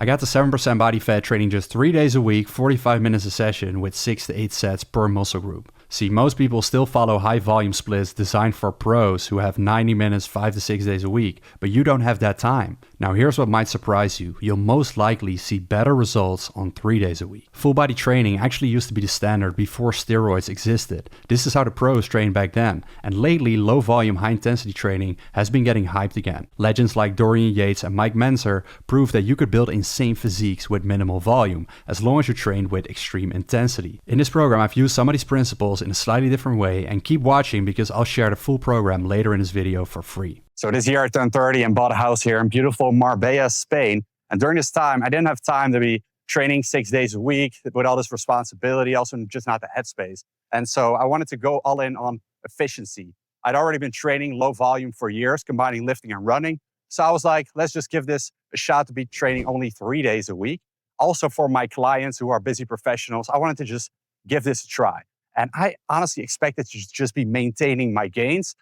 I got to 7% body fat training just 3 days a week, 45 minutes a session with 6 to 8 sets per muscle group. See, most people still follow high volume splits designed for pros who have 90 minutes 5 to 6 days a week, but you don't have that time. Now here's what might surprise you. You'll most likely see better results on 3 days a week. Full body training actually used to be the standard before steroids existed. This is how the pros trained back then, and lately low volume high intensity training has been getting hyped again. Legends like Dorian Yates and Mike Mentzer proved that you could build insane physiques with minimal volume, as long as you trained with extreme intensity. In this program, I've used some of these principles in a slightly different way, and keep watching because I'll share the full program later in this video for free. So this year I turned 30 and bought a house here in beautiful Marbella, Spain. And during this time, I didn't have time to be training 6 days a week with all this responsibility, also just not the headspace. And so I wanted to go all in on efficiency. I'd already been training low volume for years, combining lifting and running. So I was like, let's just give this a shot to be training only 3 days a week. Also for my clients who are busy professionals, I wanted to just give this a try. And I honestly expected to just be maintaining my gains,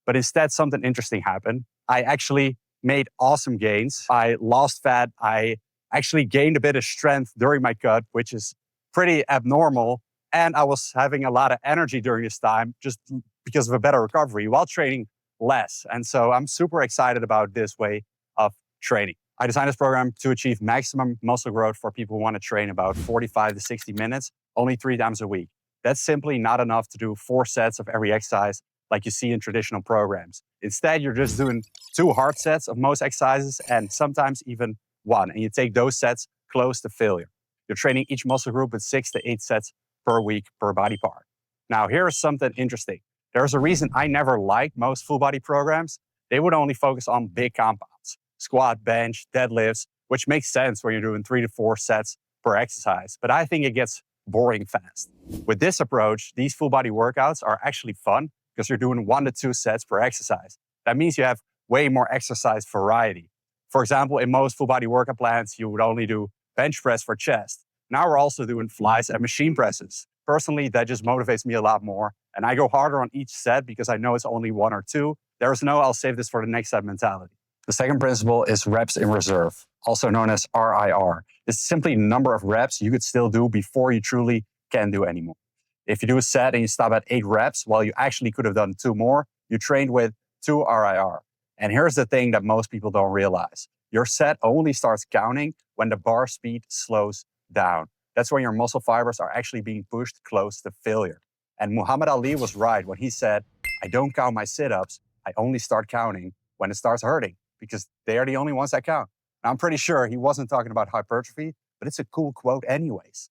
but instead something interesting happened. I actually made awesome gains. I lost fat. I actually gained a bit of strength during my cut, which is pretty abnormal. And I was having a lot of energy during this time just because of a better recovery while training less. And so I'm super excited about this way of training. I designed this program to achieve maximum muscle growth for people who want to train about 45 to 60 minutes, only 3 times a week. That's simply not enough to do 4 sets of every exercise like you see in traditional programs. Instead, you're just doing 2 hard sets of most exercises and sometimes even 1. And you take those sets close to failure. You're training each muscle group with 6 to 8 sets per week per body part. Now, here's something interesting. There's a reason I never liked most full body programs. They would only focus on big compounds, squat, bench, deadlifts, which makes sense when you're doing 3 to 4 sets per exercise. But I think it gets boring fast. With this approach, these full body workouts are actually fun because you're doing 1 to 2 sets per exercise. That means you have way more exercise variety. For example, in most full body workout plans, you would only do bench press for chest. Now we're also doing flies and machine presses. Personally, that just motivates me a lot more. And I go harder on each set because I know it's only 1 or 2. There's no, I'll save this for the next set mentality. The second principle is reps in reserve, also known as RIR. It's simply the number of reps you could still do before you truly can't do anymore. If you do a set and you stop at 8 reps, while you actually could have done 2 more, you trained with 2 RIR. And here's the thing that most people don't realize. Your set only starts counting when the bar speed slows down. That's when your muscle fibers are actually being pushed close to failure. And Muhammad Ali was right when he said, I don't count my sit-ups, I only start counting when it starts hurting, because they are the only ones that count. Now, I'm pretty sure he wasn't talking about hypertrophy, but it's a cool quote anyways.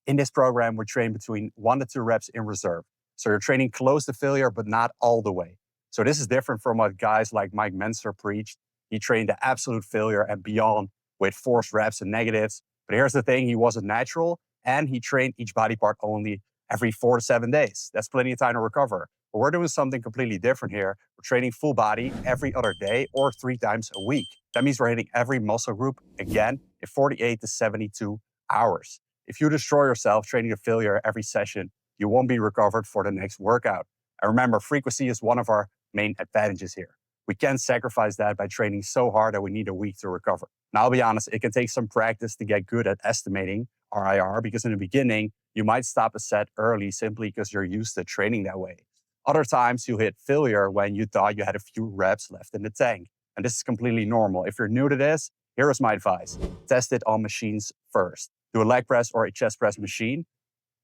In this program, we're trained between 1 to 2 reps in reserve. So you're training close to failure, but not all the way. So this is different from what guys like Mike Mentzer preached. He trained to absolute failure and beyond with forced reps and negatives. But here's the thing, he wasn't natural, and he trained each body part only every 4 to 7 days. That's plenty of time to recover. But we're doing something completely different here. We're training full body every other day or 3 times a week. That means we're hitting every muscle group again in 48 to 72 hours. If you destroy yourself training to failure every session, you won't be recovered for the next workout. And remember, frequency is one of our main advantages here. We can't sacrifice that by training so hard that we need a week to recover. Now, I'll be honest, it can take some practice to get good at estimating RIR because in the beginning, you might stop a set early simply because you're used to training that way. Other times, you hit failure when you thought you had a few reps left in the tank. And this is completely normal. If you're new to this, here is my advice. Test it on machines first. Do a leg press or a chest press machine.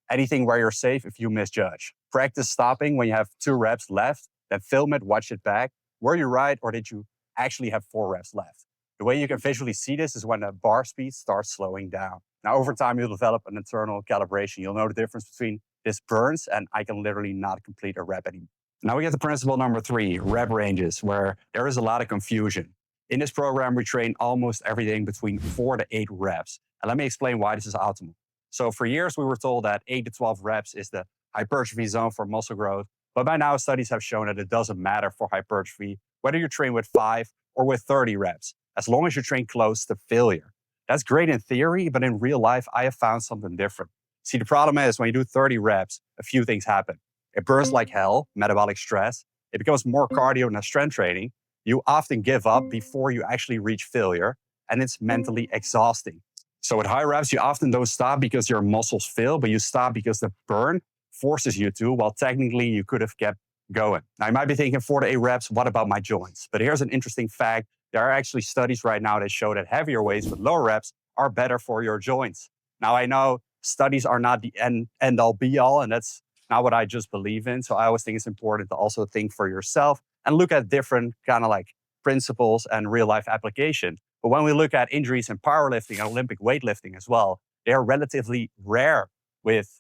Anything where you're safe if you misjudge. Practice stopping when you have 2 reps left, then film it, watch it back. Were you right or did you actually have 4 reps left? The way you can visually see this is when the bar speed starts slowing down. Now, over time, you'll develop an internal calibration. You'll know the difference between this burns and I can literally not complete a rep anymore. Now we get to principle number 3, rep ranges, where there is a lot of confusion. In this program, we train almost everything between 4 to 8 reps. And let me explain why this is optimal. So for years, we were told that 8 to 12 reps is the hypertrophy zone for muscle growth. But by now, studies have shown that it doesn't matter for hypertrophy, whether you train with 5 or with 30 reps, as long as you train close to failure. That's great in theory, but in real life, I have found something different. See, the problem is when you do 30 reps, a few things happen. It burns like hell, metabolic stress. It becomes more cardio than strength training. You often give up before you actually reach failure, and it's mentally exhausting. So with high reps, you often don't stop because your muscles fail, but you stop because the burn forces you to, while technically you could have kept going. Now you might be thinking 4 to 8 reps, what about my joints? But here's an interesting fact. There are actually studies right now that show that heavier weights with lower reps are better for your joints. Now I know studies are not the end all be all, and that's not what I just believe in. So I always think it's important to also think for yourself and look at different kind of like principles and real life application. But when we look at injuries in powerlifting and Olympic weightlifting as well, they are relatively rare with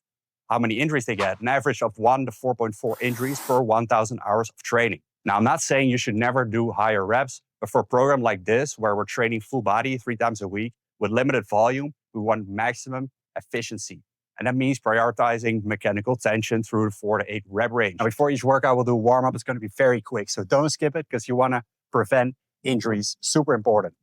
how many injuries they get, an average of 1 to 4.4 injuries per 1,000 hours of training. Now, I'm not saying you should never do higher reps, but for a program like this, where we're training full body 3 times a week with limited volume, we want maximum efficiency. And that means prioritizing mechanical tension through the 4 to 8 rep range. Now, before each workout, we'll do a warm-up. It's going to be very quick, so don't skip it because you want to prevent injuries. Super important.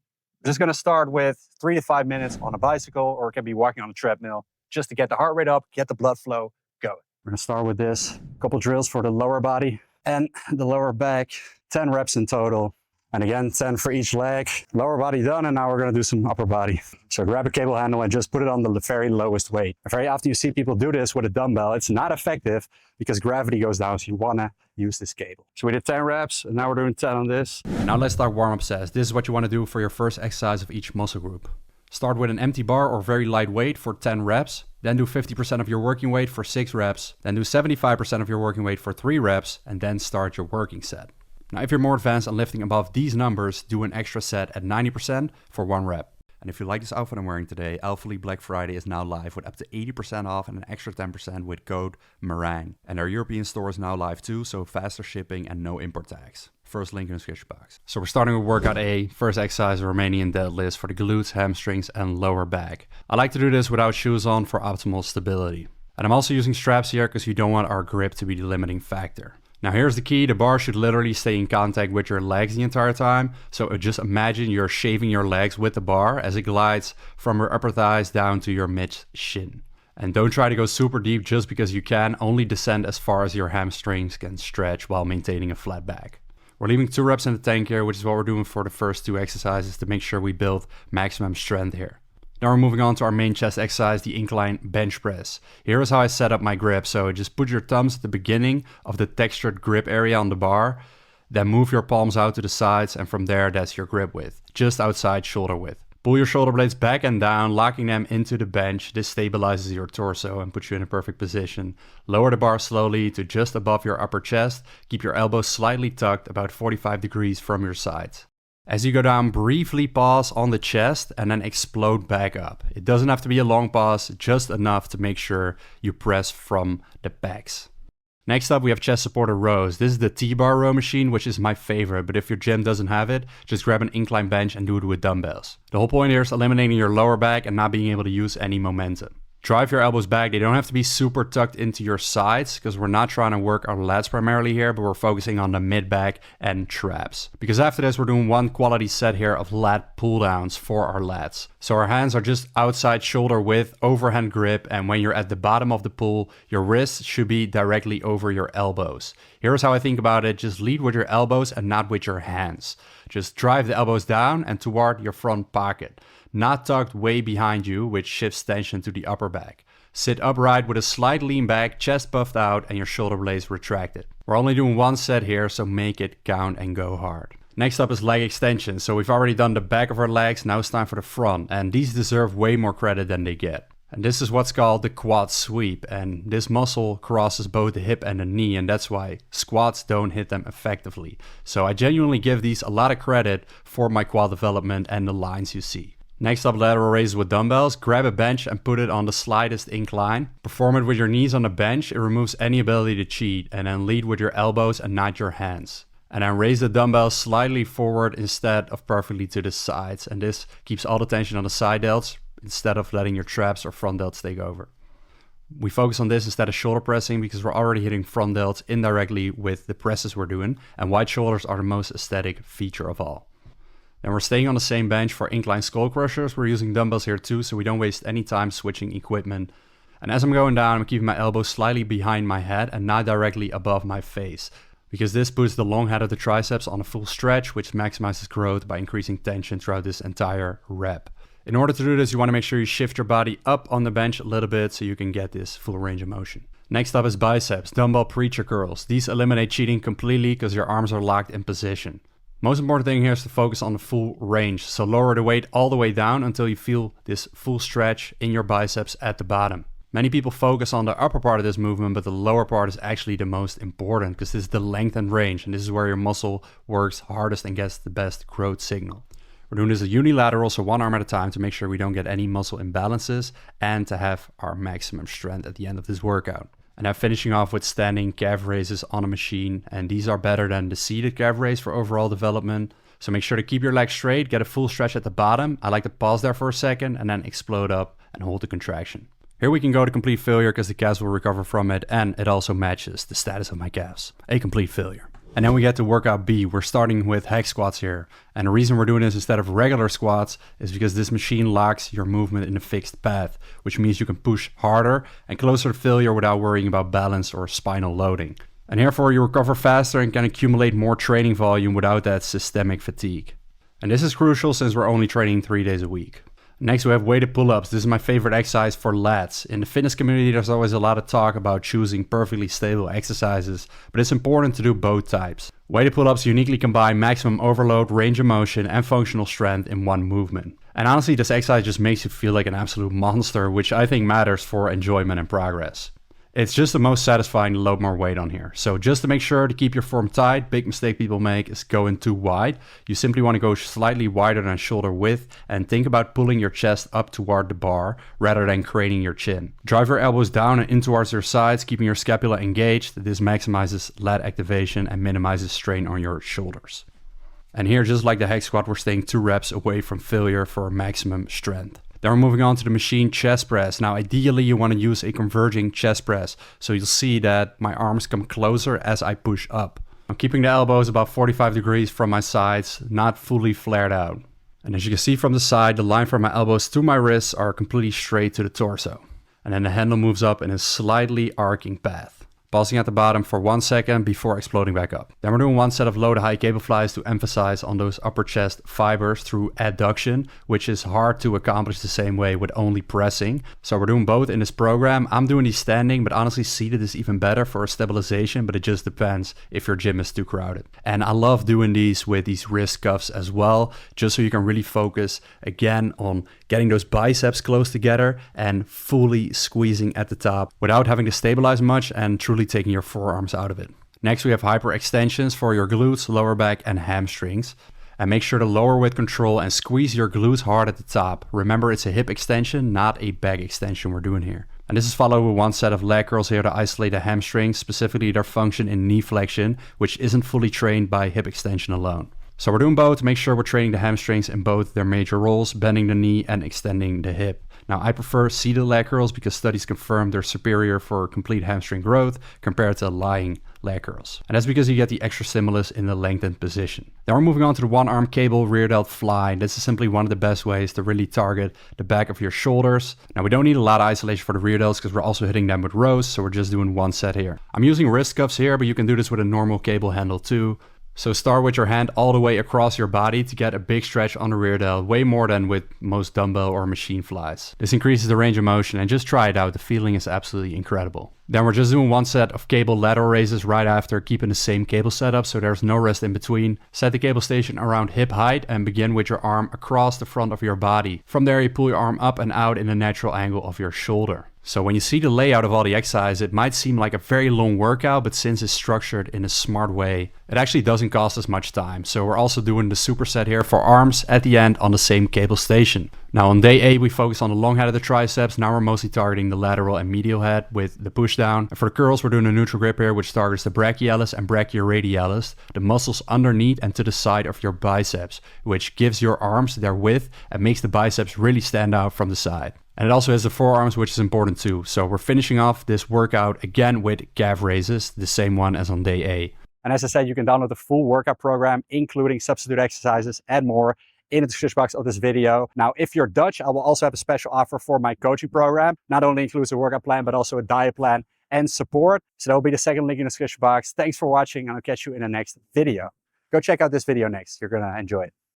I'm just going to start with 3 to 5 minutes on a bicycle, or it can be walking on a treadmill, just to get the heart rate up, get the blood flow going. We're going to start with this. A couple drills for the lower body and the lower back. 10 reps in total. And again, 10 for each leg. Lower body done, and now we're going to do some upper body. So grab a cable handle and just put it on the very lowest weight. Very often you see people do this with a dumbbell. It's not effective because gravity goes down, so you want to use this cable. So we did 10 reps, and now we're doing 10 on this. Now let's start warm-up sets. This is what you want to do for your first exercise of each muscle group. Start with an empty bar or very light weight for 10 reps. Then do 50% of your working weight for 6 reps. Then do 75% of your working weight for 3 reps, and then start your working set. Now, if you're more advanced and lifting above these numbers, do an extra set at 90% for 1 rep. And if you like this outfit I'm wearing today, Alpha League Black Friday is now live with up to 80% off and an extra 10% with code MERANG. And our European store is now live too, so faster shipping and no import tax. First link in the description box. So we're starting with workout A. First exercise, Romanian deadlifts for the glutes, hamstrings, and lower back. I like to do this without shoes on for optimal stability. And I'm also using straps here because you don't want our grip to be the limiting factor. Now here's the key, the bar should literally stay in contact with your legs the entire time. So just imagine you're shaving your legs with the bar as it glides from your upper thighs down to your mid-shin. And don't try to go super deep just because you can, only descend as far as your hamstrings can stretch while maintaining a flat back. We're leaving 2 reps in the tank here, which is what we're doing for the first 2 exercises to make sure we build maximum strength here. Now we're moving on to our main chest exercise, the incline bench press. Here is how I set up my grip. So just put your thumbs at the beginning of the textured grip area on the bar, then move your palms out to the sides, and from there that's your grip width, just outside shoulder width. Pull your shoulder blades back and down, locking them into the bench. This stabilizes your torso and puts you in a perfect position. Lower the bar slowly to just above your upper chest. Keep your elbows slightly tucked, about 45 degrees from your sides. As you go down, briefly pause on the chest and then explode back up. It doesn't have to be a long pause, just enough to make sure you press from the pecs. Next up, we have chest supported rows. This is the T-bar row machine, which is my favorite, but if your gym doesn't have it, just grab an incline bench and do it with dumbbells. The whole point here is eliminating your lower back and not being able to use any momentum. Drive your elbows back. They don't have to be super tucked into your sides because we're not trying to work our lats primarily here, but we're focusing on the mid back and traps. Because after this, we're doing 1 quality set here of lat pull downs for our lats. So our hands are just outside shoulder width, overhand grip, and when you're at the bottom of the pull, your wrists should be directly over your elbows. Here's how I think about it. Just lead with your elbows and not with your hands. Just drive the elbows down and toward your front pocket. Not tucked way behind you, which shifts tension to the upper back. Sit upright with a slight lean back, chest puffed out, and your shoulder blades retracted. We're only doing 1 set here, so make it count and go hard. Next up is leg extension. So we've already done the back of our legs, now it's time for the front, and these deserve way more credit than they get. And this is what's called the quad sweep, and this muscle crosses both the hip and the knee, and that's why squats don't hit them effectively. So I genuinely give these a lot of credit for my quad development and the lines you see. Next up, lateral raises with dumbbells. Grab a bench and put it on the slightest incline. Perform it with your knees on the bench. It removes any ability to cheat. And then lead with your elbows and not your hands. And then raise the dumbbells slightly forward instead of perfectly to the sides. And this keeps all the tension on the side delts instead of letting your traps or front delts take over. We focus on this instead of shoulder pressing because we're already hitting front delts indirectly with the presses we're doing. And wide shoulders are the most aesthetic feature of all. And we're staying on the same bench for incline skull crushers. We're using dumbbells here too, so we don't waste any time switching equipment. And as I'm going down, I'm keeping my elbows slightly behind my head and not directly above my face, because this puts the long head of the triceps on a full stretch, which maximizes growth by increasing tension throughout this entire rep. In order to do this, you want to make sure you shift your body up on the bench a little bit so you can get this full range of motion. Next up is biceps, dumbbell preacher curls. These eliminate cheating completely because your arms are locked in position. Most important thing here is to focus on the full range. So lower the weight all the way down until you feel this full stretch in your biceps at the bottom. Many people focus on the upper part of this movement, but the lower part is actually the most important because this is the length and range, and this is where your muscle works hardest and gets the best growth signal. We're doing this unilateral, so one arm at a time to make sure we don't get any muscle imbalances and to have our maximum strength at the end of this workout. And now finishing off with standing calf raises on a machine, and these are better than the seated calf raise for overall development. So make sure to keep your legs straight, get a full stretch at the bottom. I like to pause there for a second and then explode up and hold the contraction. Here we can go to complete failure because the calves will recover from it, and it also matches the status of my calves. A complete failure. And then we get to workout B. We're starting with hack squats here. And the reason we're doing this instead of regular squats is because this machine locks your movement in a fixed path, which means you can push harder and closer to failure without worrying about balance or spinal loading. And therefore you recover faster and can accumulate more training volume without that systemic fatigue. And this is crucial since we're only training 3 days a week. Next, we have weighted pull-ups. This is my favorite exercise for lats. In the fitness community, there's always a lot of talk about choosing perfectly stable exercises, but it's important to do both types. Weighted pull-ups uniquely combine maximum overload, range of motion, and functional strength in one movement. And honestly, this exercise just makes you feel like an absolute monster, which I think matters for enjoyment and progress. It's just the most satisfying to load more weight on here. So just to make sure to keep your form tight, big mistake people make is going too wide. You simply want to go slightly wider than shoulder width and think about pulling your chest up toward the bar rather than craning your chin. Drive your elbows down and in towards your sides, keeping your scapula engaged. This maximizes lat activation and minimizes strain on your shoulders. And here, just like the hack squat, we're staying 2 reps away from failure for maximum strength. Then we're moving on to the machine chest press. Now, ideally, you want to use a converging chest press. So you'll see that my arms come closer as I push up. I'm keeping the elbows about 45 degrees from my sides, not fully flared out. And as you can see from the side, the line from my elbows to my wrists are completely straight to the torso. And then the handle moves up in a slightly arcing path. Pausing at the bottom for 1 second before exploding back up. Then we're doing 1 set of low to high cable flies to emphasize on those upper chest fibers through adduction, which is hard to accomplish the same way with only pressing. So we're doing both in this program. I'm doing these standing, but honestly seated is even better for stabilization, but it just depends if your gym is too crowded. And I love doing these with these wrist cuffs as well, just so you can really focus again on getting those biceps close together and fully squeezing at the top without having to stabilize much and truly taking your forearms out of it. Next, we have hyperextensions for your glutes, lower back, and hamstrings. And make sure to lower with control and squeeze your glutes hard at the top. Remember, it's a hip extension, not a back extension we're doing here. And this is followed with 1 set of leg curls here to isolate the hamstrings, specifically their function in knee flexion, which isn't fully trained by hip extension alone. So we're doing both to make sure we're training the hamstrings in both their major roles, bending the knee and extending the hip. Now, I prefer seated leg curls because studies confirm they're superior for complete hamstring growth compared to lying leg curls. And that's because you get the extra stimulus in the lengthened position. Then we're moving on to the 1-arm cable rear delt fly. This is simply one of the best ways to really target the back of your shoulders. Now, we don't need a lot of isolation for the rear delts because we're also hitting them with rows, so we're just doing 1 set here. I'm using wrist cuffs here, but you can do this with a normal cable handle too. So start with your hand all the way across your body to get a big stretch on the rear delt, way more than with most dumbbell or machine flies. This increases the range of motion, and just try it out. The feeling is absolutely incredible. Then we're just doing 1 set of cable lateral raises right after, keeping the same cable setup so there's no rest in between. Set the cable station around hip height and begin with your arm across the front of your body. From there, you pull your arm up and out in the natural angle of your shoulder. So when you see the layout of all the exercises, it might seem like a very long workout, but since it's structured in a smart way, it actually doesn't cost us much time. So we're also doing the superset here for arms at the end on the same cable station. Now on day 8, we focus on the long head of the triceps. Now we're mostly targeting the lateral and medial head with the push down. And for the curls, we're doing a neutral grip here, which targets the brachialis and brachioradialis, the muscles underneath and to the side of your biceps, which gives your arms their width and makes the biceps really stand out from the side. And it also has the forearms, which is important too. So we're finishing off this workout again with calf raises, the same one as on day A. And as I said, you can download the full workout program, including substitute exercises and more, in the description box of this video. Now, if you're Dutch, I will also have a special offer for my coaching program. Not only includes a workout plan, but also a diet plan and support. So that will be the second link in the description box. Thanks for watching, and I'll catch you in the next video. Go check out this video next. You're gonna enjoy it.